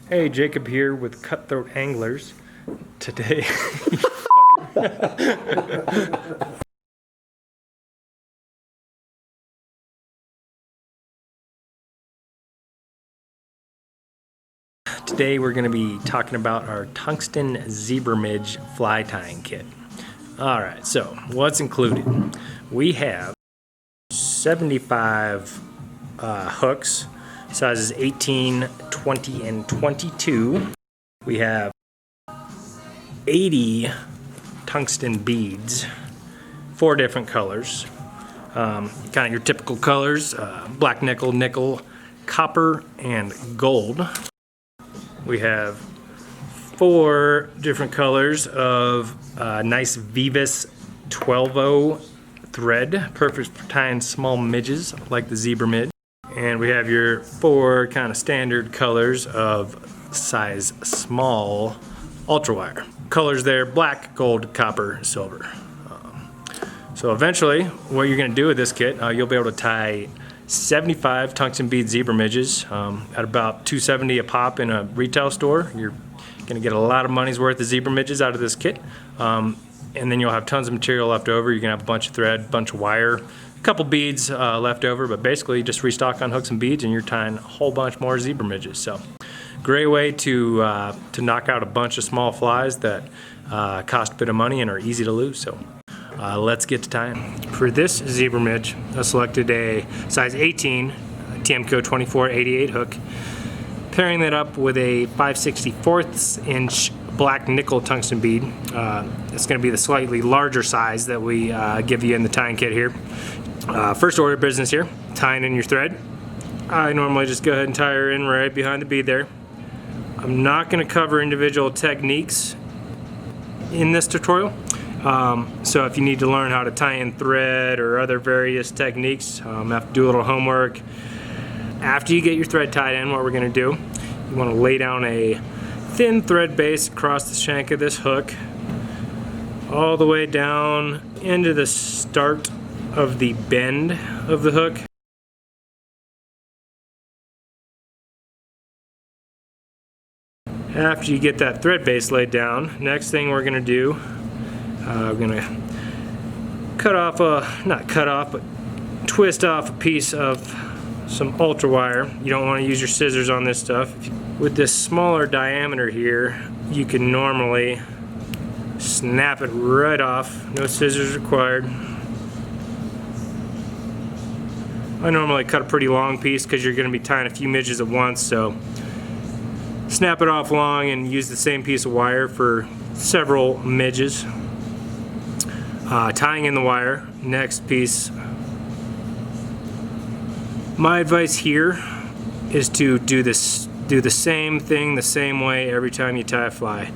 Hey, Jacob here with Cutthroat Anglers. Today, today we're going to be talking about our Tungsten Zebra Midge fly tying kit. All right, so what's included? We have 75 hooks, sizes 18, 20, and 22. We have 80 tungsten beads, 4 different colors. Kind of your typical colors, black nickel, nickel, copper, and gold. We have 4 different colors of nice Vivus 12-0 thread, perfect for tying small midges like the zebra midge. And we have your 4 kind of standard colors of size small ultra wire. Colors there: black, gold, copper, silver. So eventually what you're going to do with this kit, you'll be able to tie 75 tungsten bead zebra midges at about $2.70 a pop in a retail store. You're going to get a lot of money's worth of zebra midges out of this kit. And then you'll have tons of material left over. You're going to have a bunch of thread, a bunch of wire, a couple beads left over, but basically you just restock on hooks and beads and you're tying a whole bunch more zebra midges. So great way to knock out a bunch of small flies that cost a bit of money and are easy to lose. So let's get to tying. For this zebra midge, I selected a size 18 TMCO 2488 hook, pairing that up with a 5/64 inch black nickel tungsten bead. It's going to be the slightly larger size that we give you in the tying kit here. First order of business here, tying in your thread. I normally just go ahead and tie her in right behind the bead there. I'm not going to cover individual techniques in this tutorial. So if you need to learn how to tie in thread or other various techniques, have to do a little homework. After you get your thread tied in, what we're going to do, you want to lay down a thin thread base across the shank of this hook, all the way down into the start of the bend of the hook. After you get that thread base laid down, next thing we're going to do, we're going to twist off a piece of some ultra wire. You don't want to use your scissors on this stuff. With this smaller diameter here, you can normally snap it right off. No scissors required. I normally cut a pretty long piece because you're going to be tying a few midges at once, so snap it off long and use the same piece of wire for several midges. Tying in the wire, next piece. My advice here is to do the same thing the same way every time you tie a fly.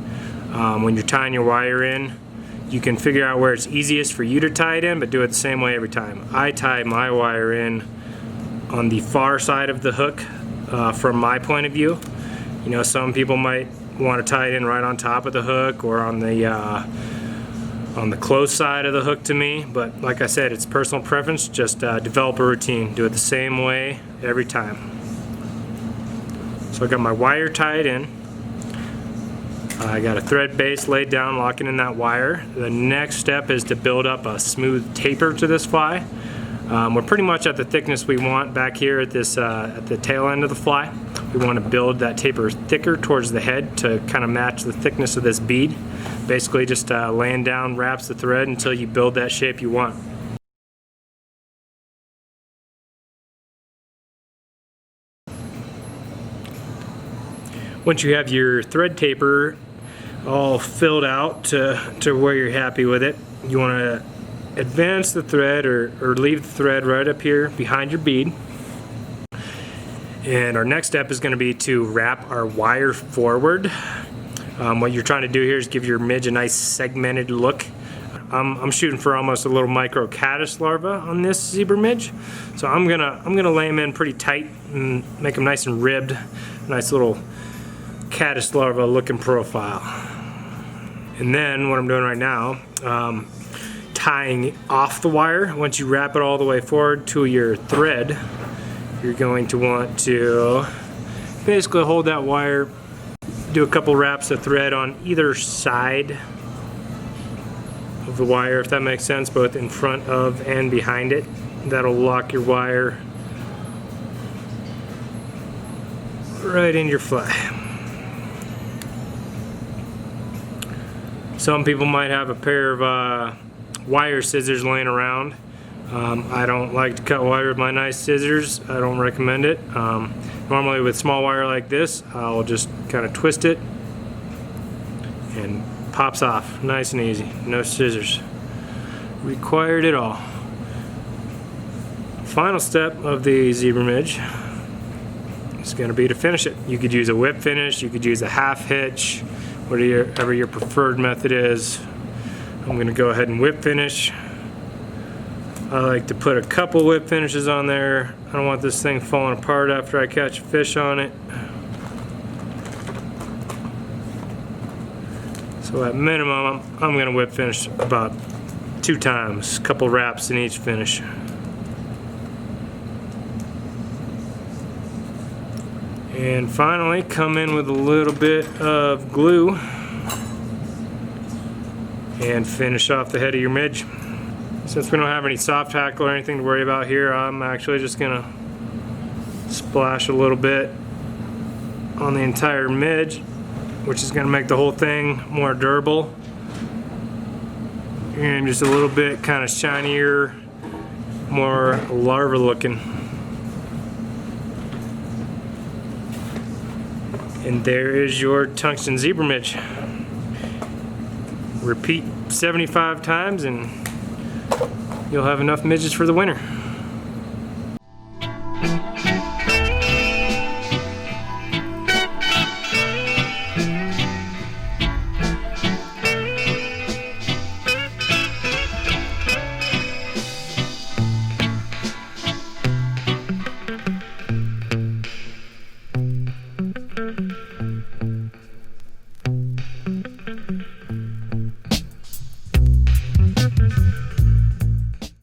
When you're tying your wire in, you can figure out where it's easiest for you to tie it in, but do it the same way every time. I tie my wire in on the far side of the hook from my point of view. You know, some people might want to tie it in right on top of the hook or on the close side of the hook to me, but like I said, it's personal preference. Just develop a routine. Do it the same way every time. So I got my wire tied in. I got a thread base laid down, locking in that wire. The next step is to build up a smooth taper to this fly. We're pretty much at the thickness we want back here at this at the tail end of the fly. We want to build that taper thicker towards the head to kind of match the thickness of this bead. Basically just laying down wraps the thread until you build that shape you want. Once you have your thread taper all filled out to where you're happy with it, you want to advance the thread or leave the thread right up here behind your bead. And our next step is going to be to wrap our wire forward. What you're trying to do here is give your midge a nice segmented look. I'm shooting for almost a little micro caddis larva on this zebra midge, so I'm gonna lay them in pretty tight and make them nice and ribbed, nice little caddis larva looking profile. And then what I'm doing right now, tying off the wire. Once you wrap it all the way forward to your thread, you're going to want to basically hold that wire Do a couple wraps of thread on either side of the wire, if that makes sense, both in front of and behind it. That'll lock your wire right in your fly. Some people might have a pair of wire scissors laying around. I don't like to cut wire with my nice scissors. I don't recommend it. Normally with small wire like this, I'll just kind of twist it and pops off nice and easy. No scissors required at all. Final step of the zebra midge is going to be to finish it. You could use a whip finish, you could use a half hitch, whatever your preferred method is. I'm going to go ahead and whip finish. I like to put a couple whip finishes on there. I don't want this thing falling apart after I catch a fish on it. So at minimum, I'm going to whip finish about 2 times, a couple wraps in each finish. And finally, come in with a little bit of glue and finish off the head of your midge. Since we don't have any soft tackle or anything to worry about here, I'm actually just gonna splash a little bit on the entire midge, which is gonna make the whole thing more durable and just a little bit kind of shinier, more larva looking. And there is your tungsten zebra midge. Repeat 75 times and you'll have enough midges for the winter.